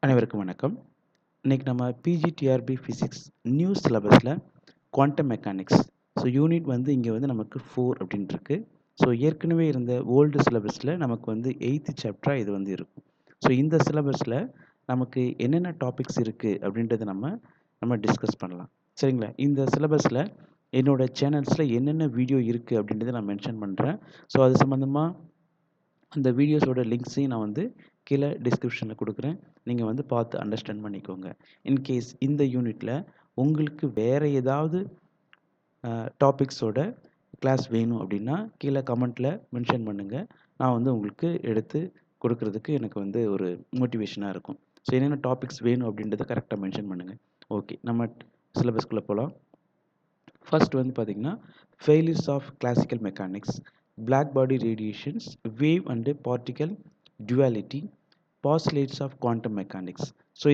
அனைவருக்கும் வணக்கம். இன்னைக்கு நம்ம பிஜிடிஆர்பி ஃபிசிக்ஸ் நியூ சிலபஸில் குவாண்டம் மெக்கானிக்ஸ் யூனிட் இங்கே நமக்கு 4 அப்படின்னு இருக்கு. ஏற்கனவே இருந்த ஓல்டு சிலபஸில் நமக்கு 8th சாப்டராக இது இருக்கும். இந்த சிலபஸில் நமக்கு என்னென்ன டாபிக்ஸ் இருக்குது அப்படின்றத நம்ம டிஸ்கஸ் பண்ணலாம். சரிங்களா? இந்த சிலபஸில் என்னோட சேனல்ஸில் என்னென்ன வீடியோ இருக்குது அப்படின்றத நான் மென்ஷன் பண்ணுறேன். அது சம்மந்தமாக அந்த வீடியோஸோட லிங்க்ஸையும் நான் கீழே டிஸ்கிரிப்ஷனில் கொடுக்குறேன். நீங்கள் பார்த்து அண்டர்ஸ்டாண்ட் பண்ணிக்கோங்க. இன்கேஸ் இந்த யூனிட்டில் உங்களுக்கு வேறு ஏதாவது டாபிக்ஸோட கிளாஸ் வேணும் அப்படின்னா கீழே கமெண்ட்டில் மென்ஷன் பண்ணுங்கள். நான் உங்களுக்கு எடுத்து கொடுக்கறதுக்கு எனக்கு ஒரு மோட்டிவேஷனாக இருக்கும். என்னென்ன டாபிக்ஸ் வேணும் அப்படின்றத கரெக்டாக மென்ஷன் பண்ணுங்கள். ஓகே, நம்ம சிலபஸ்குள்ளே போகலாம். ஃபர்ஸ்ட் பார்த்தீங்கன்னா failures of classical mechanics, black body radiations, wave and particle duality, postulates of quantum mechanics.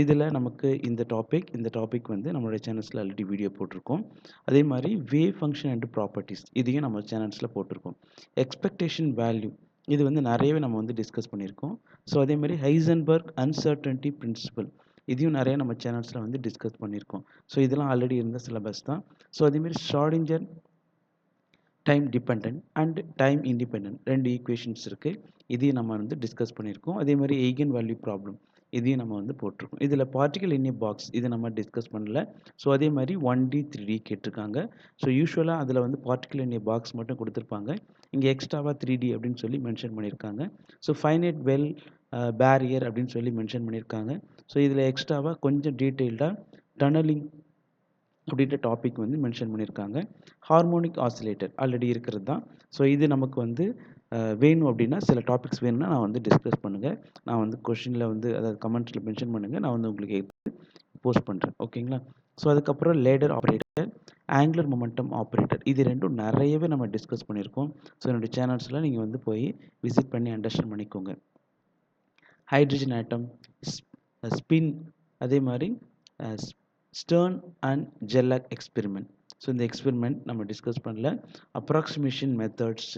இதில் நமக்கு இந்த டாபிக் நம்மளுடைய சேனல்ஸில் ஆல்ரெடி வீடியோ போட்டிருக்கோம். அதே மாதிரி வேவ் ஃபங்க்ஷன் அண்ட் ப்ராப்பர்ட்டிஸ் இதையும் நம்ம சேனல்ஸில் போட்டிருக்கோம். எக்ஸ்பெக்டேஷன் வேல்யூ இது நிறையவே நம்ம டிஸ்கஸ் பண்ணியிருக்கோம். அதே மாதிரி ஹைசன்பர்க் அன்சர்டனிட்டி பிரின்சிபல் இதையும் நிறைய நம்ம சேனல்ஸில் டிஸ்கஸ் பண்ணியிருக்கோம். இதெல்லாம் ஆல்ரெடி இருந்த சிலபஸ் தான். அதேமாதிரி Schrodinger time dependent and time independent 2 equations இருக்குது. இதையும் நம்ம டிஸ்கஸ் பண்ணியிருக்கோம். அதே மாதிரி எய்கன் வேல்யூ ப்ராப்ளம் இதையும் நம்ம போட்டிருக்கோம். இதில் பார்ட்டிகல் இன் ஏ பாக்ஸ் இது நம்ம டிஸ்கஸ் பண்ணல. அதே மாதிரி 1D 3D கேட்டிருக்காங்க. யூஸ்வலாக அதில் பார்ட்டிகல் இன் ஏ பாக்ஸ் மட்டும் கொடுத்துருப்பாங்க. இங்கே எக்ஸ்ட்ராவாக 3D அப்படின்னு சொல்லி மென்ஷன் பண்ணியிருக்காங்க. ஃபைனைட் வெல் பேரியர் அப்படின்னு சொல்லி மென்ஷன் பண்ணியிருக்காங்க. இதில் எக்ஸ்ட்ராவாக கொஞ்சம் டீட்டெயில்டாக டனலிங் அப்படின்ற டாபிக் மென்ஷன் பண்ணியிருக்காங்க. ஹார்மோனிக் ஆசிலேட்டர் ஆல்ரெடி இருக்கிறது தான். இது நமக்கு வேணும் அப்படின்னா சில டாபிக்ஸ் வேணும்னா நான் டிஸ்கஸ் பண்ணுங்கள். நான் கொஷினில் அதாவது கமெண்ட்ஸில் மென்ஷன் பண்ணுங்கள். நான் உங்களுக்கு போஸ்ட் பண்ணுறேன். ஓகேங்களா? அதுக்கப்புறம் ladder operator, angular momentum operator இது ரெண்டும் நிறையவே நம்ம டிஸ்கஸ் பண்ணியிருக்கோம். என்னுடைய சேனல்ஸில் நீங்கள் போய் விசிட் பண்ணி அண்டர்ஸ்டாண்ட் பண்ணிக்கோங்க. ஹைட்ரஜன் ஆட்டம், ஸ்பின், அதே மாதிரி ஸ்டர்ன் அண்ட் ஜெல்லாக் எக்ஸ்பெரிமெண்ட். இந்த எக்ஸ்பெரிமெண்ட் நம்ம டிஸ்கஸ் பண்ணல. அப்ராக்சிமேஷன் மெத்தட்ஸ்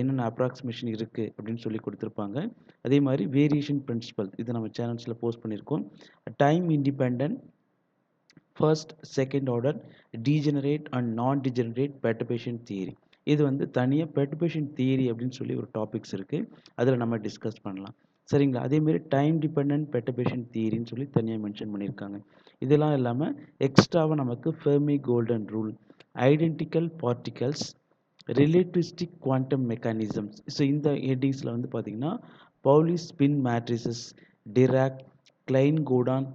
என்னென்ன அப்ராக்சிமேஷன் இருக்குது அப்படின்னு சொல்லி கொடுத்துருப்பாங்க. அதே மாதிரி வேரியேஷன் பிரின்சிபல் இது நம்ம சேனல்ஸில் போஸ்ட் பண்ணியிருக்கோம். Time independent first second order degenerate and நான் டிஜெனரேட் பெர்டர்பேஷன் தியரி இது தனியாக பெர்டர்பேஷன் தியரி அப்படின்னு சொல்லி ஒரு டாபிக்ஸ் இருக்குது. அதில் நம்ம டிஸ்கஸ் பண்ணலாம். சரிங்களா? அதேமாரி டைம் டிபெண்டன்ட் பெர்டர்பேஷன் தியரின்னு சொல்லி தனியாக மென்ஷன் பண்ணியிருக்காங்க. இதெல்லாம் இல்லாமல் எக்ஸ்ட்ராவாக நமக்கு Fermi golden rule, identical particles, relativistic quantum mechanisms இந்த ஹெட்டிங்ஸில் பார்த்தீங்கன்னா Pauli spin matrices, Dirac Klein Gordon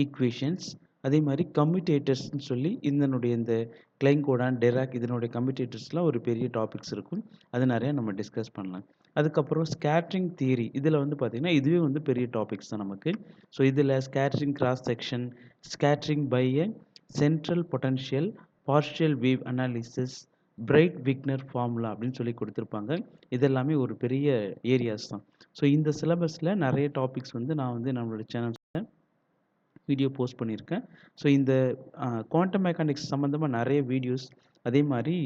equations, அதே மாதிரி கம்யூட்டேட்டர்ஸ்ன்னு சொல்லி இந்த கிளைன் கோடான் டெராக் இதனுடைய கம்யூட்டேட்டர்ஸ்லாம் ஒரு பெரிய டாபிக்ஸ் இருக்கும். அது நிறையா நம்ம டிஸ்கஸ் பண்ணலாம். அதுக்கப்புறம் ஸ்கேட்ரிங் தியரி இதில் பார்த்தீங்கன்னா இதுவே பெரிய டாபிக்ஸ் தான் நமக்கு. இதில் scattering cross section, scattering by a central potential, partial wave analysis, Breit Wigner formula அப்படின்னு சொல்லி கொடுத்துருப்பாங்க. இதெல்லாமே ஒரு பெரிய ஏரியாஸ் தான். இந்த சிலபஸில் நிறைய டாபிக்ஸ் நான் நம்மளோட சேனல்ஸில் வீடியோ போஸ்ட் பண்ணியிருக்கேன். இந்த குவாண்டம் மெக்கானிக்ஸ் சம்மந்தமாக நிறைய வீடியோஸ், அதே மாதிரி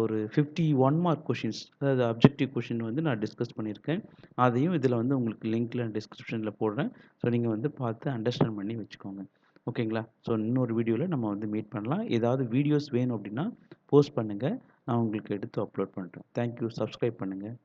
ஒரு 51 மார்க் கொஷின்ஸ் அதாவது அப்ஜெக்டிவ் கொஷின் நான் டிஸ்கஸ் பண்ணியிருக்கேன். அதையும் இதில் உங்களுக்கு லிங்க்கில் டிஸ்கிரிப்ஷனில் போடுறேன். நீங்கள் பார்த்து அண்டர்ஸ்டாண்ட் பண்ணி வச்சுக்கோங்க. ஓகேங்களா? இன்னொரு வீடியோவில் நம்ம மீட் பண்ணலாம். ஏதாவது வீடியோஸ் வேணும் அப்படின்னா போஸ்ட் பண்ணுங்கள். நான் உங்களுக்கு எடுத்து அப்லோட் பண்ணுறேன். தேங்க்யூ. சப்ஸ்கிரைப் பண்ணுங்கள்.